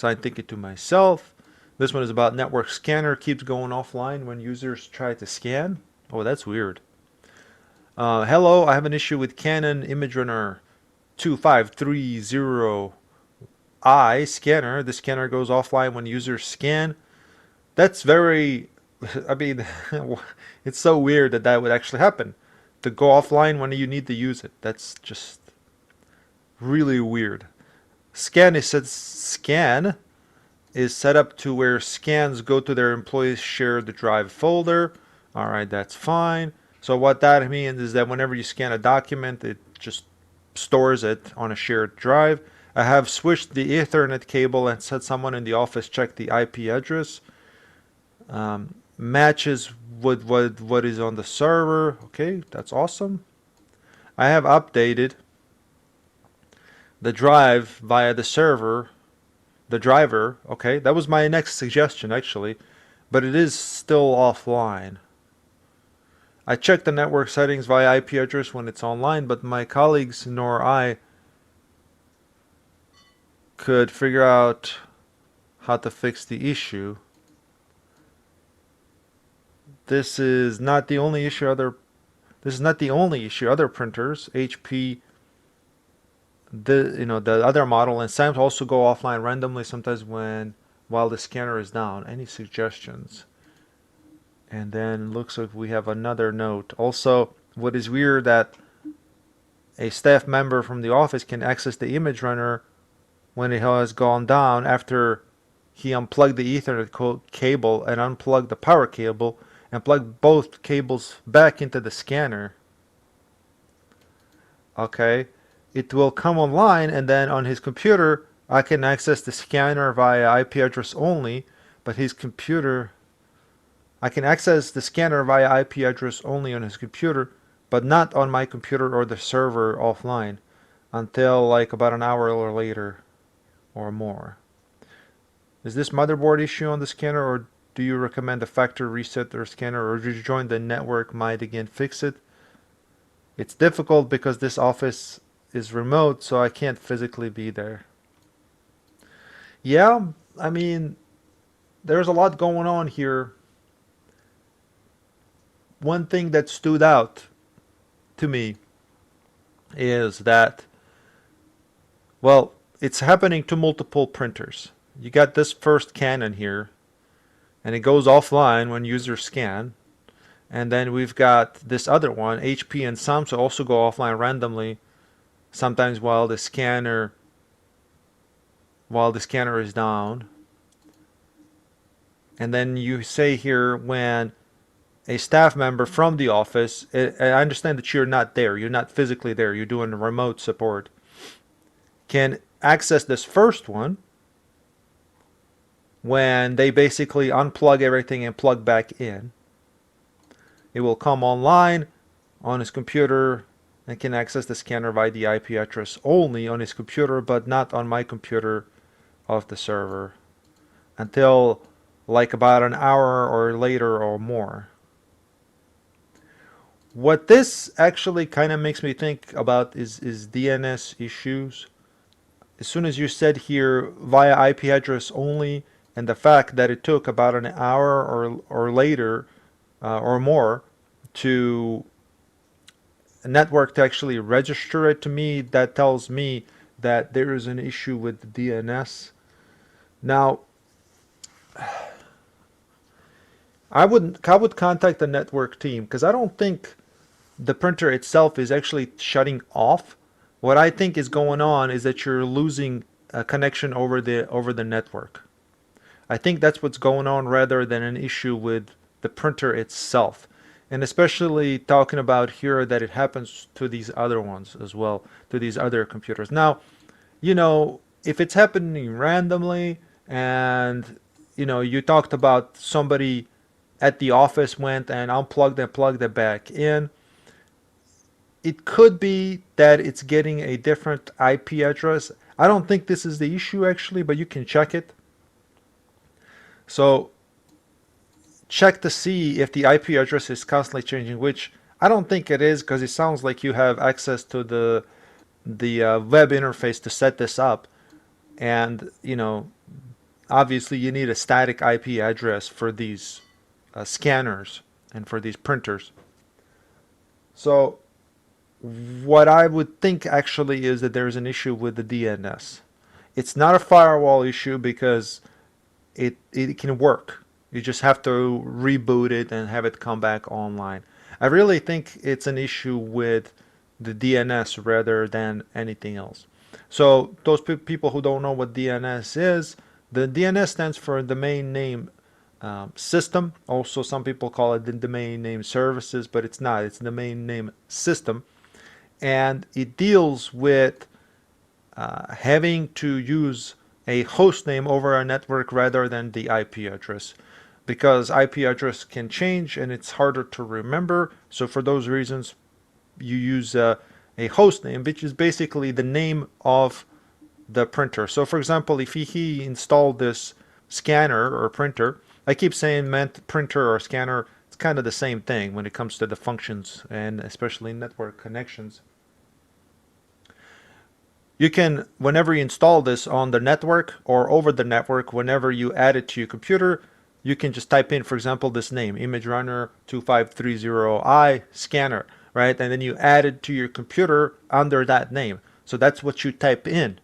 assigned ticket to myself. This one is about network scanner keeps going offline when users try to scan. Oh, that's weird. Hello, I have an issue with Canon ImageRunner 2530i scanner. The scanner goes offline when users scan. That's very, I mean, it's so weird that that would actually happen. To go offline when you need to use it. That's just really weird. Scan is set up to where scans go to their employees shared drive folder. All right, that's fine. So what that means is that whenever you scan a document, it just stores it on a shared drive. I have switched the Ethernet cable and said someone in the office check the IP address. Matches with what is on the server. Okay, that's awesome. I have updated the drive via the server, the driver. Okay, that was my next suggestion actually, but it is still offline. I check the network settings via IP address when it's online, but my colleagues nor I could figure out how to fix the issue. This is not the only issue. Other printers, HP, the other model, and SAMs also go offline randomly sometimes while the scanner is down. Any suggestions? And then looks like we have another note. Also, what is weird that a staff member from the office can access the image runner when it has gone down after he unplugged the Ethernet cable and unplugged the power cable and plugged both cables back into the scanner. Okay, it will come online, and then on his computer I can access the scanner via IP address only, but his computer I can access the scanner via IP address only on his computer, but not on my computer or the server offline until like about an hour or later or more. Is this motherboard issue on the scanner, or do you recommend a factory reset their scanner, or rejoin the network might again fix it? It's difficult because this office is remote, so I can't physically be there. Yeah, I mean, there's a lot going on here. One thing that stood out to me is that, well, it's happening to multiple printers. You got this first Canon here, and it goes offline when users scan. And then we've got this other one, HP and Samsung also go offline randomly, sometimes while the scanner is down. And then you say here when a staff member from the office, I understand that you're not there, you're not physically there, you're doing remote support, can access this first one when they basically unplug everything and plug back in. It will come online on his computer and can access the scanner via the IP address only on his computer, but not on my computer of the server until like about an hour or later or more. What this actually kind of makes me think about is DNS issues. As soon as you said here via IP address only, and the fact that it took about an hour or later or more to a network to actually register it, to me that tells me that there is an issue with the DNS. Now, I would contact the network team because I don't think the printer itself is actually shutting off. What I think is going on is that you're losing a connection over the network. I think that's what's going on rather than an issue with the printer itself. And especially talking about here that it happens to these other ones as well, to these other computers. Now, if it's happening randomly and, you talked about somebody at the office went and unplugged and plugged it back in, it could be that it's getting a different IP address. I don't think this is the issue actually, but you can check it. So check to see if the IP address is constantly changing, which I don't think it is because it sounds like you have access to the web interface to set this up, and obviously you need a static IP address for these scanners and for these printers. So what I would think actually is that there's an issue with the DNS. It's not a firewall issue because it can work. You just have to reboot it and have it come back online. I really think it's an issue with the DNS rather than anything else. So those people who don't know what DNS is, the DNS stands for domain name system. Also, some people call it the domain name services, but it's not. It's the domain name system, and it deals with having to use a host name over a network rather than the IP address, because IP address can change and it's harder to remember. So for those reasons, you use a host name, which is basically the name of the printer. So for example, if he installed this scanner or printer, I keep saying meant printer or scanner, it's kind of the same thing when it comes to the functions and especially network connections. You can, whenever you install this on the network or over the network, whenever you add it to your computer, you can just type in, for example, this name, ImageRunner 2530i scanner, right? And then you add it to your computer under that name. So that's what you type in.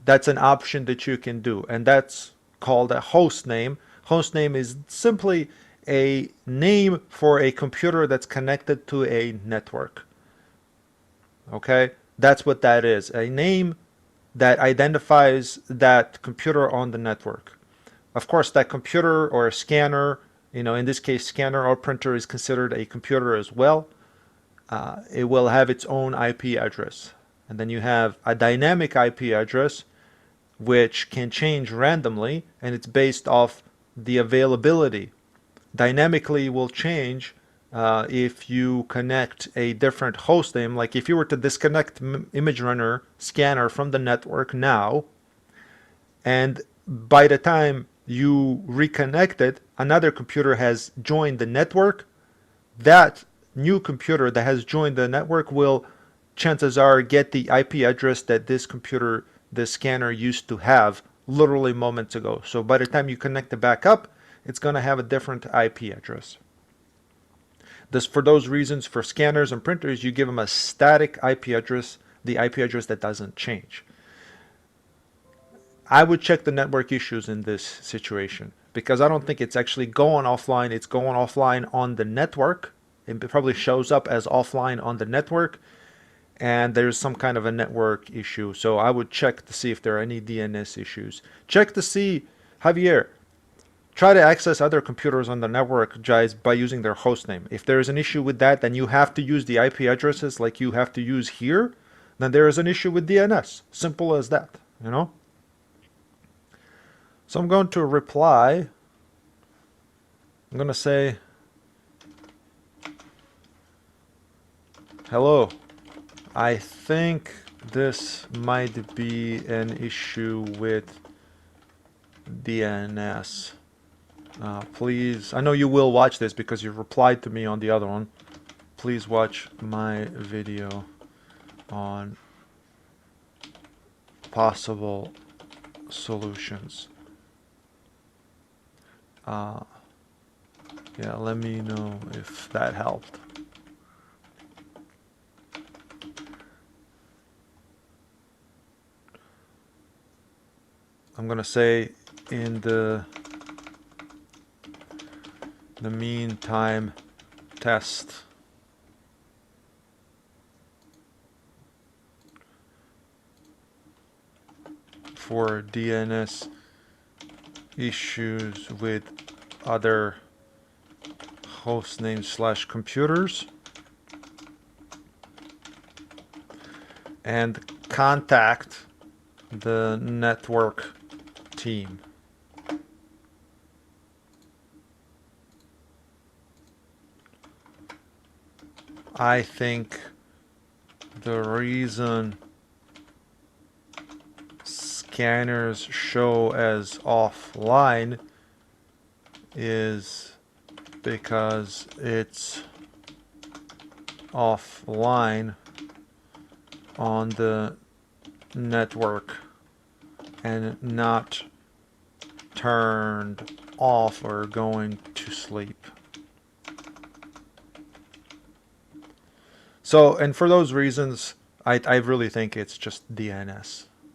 That's an option that you can do, and that's called a host name. Host name is simply a name for a computer that's connected to a network. Okay? That's what that is. A name that identifies that computer on the network. Of course, that computer or a scanner, in this case, scanner or printer is considered a computer as well. It will have its own IP address. And then you have a dynamic IP address, which can change randomly, and it's based off the availability. Dynamically will change if you connect a different host name. Like if you were to disconnect ImageRunner scanner from the network now, and by the time you reconnect it, another computer has joined the network, that new computer that has joined the network will, chances are, get the IP address that this computer, this scanner used to have literally moments ago. So by the time you connect it back up, it's going to have a different IP address. This, for those reasons, for scanners and printers, you give them a static IP address, the IP address that doesn't change. I would check the network issues in this situation because I don't think it's actually going offline. It's going offline on the network. It probably shows up as offline on the network, and there's some kind of a network issue. So I would check to see if there are any DNS issues. Check to see, Javier, try to access other computers on the network just by using their host name. If there is an issue with that, then you have to use the IP addresses like you have to use here. Then there is an issue with DNS. Simple as that, So I'm going to reply. I'm going to say, hello. I think this might be an issue with DNS. Please, I know you will watch this because you replied to me on the other one. Please watch my video on possible solutions. Yeah, let me know if that helped. I'm gonna say in the meantime, test for DNS issues with other host names / computers, and contact the network team. I think the reason scanners show as offline is because it's offline on the network and not turned off or going to sleep. So, and for those reasons, I really think it's just DNS.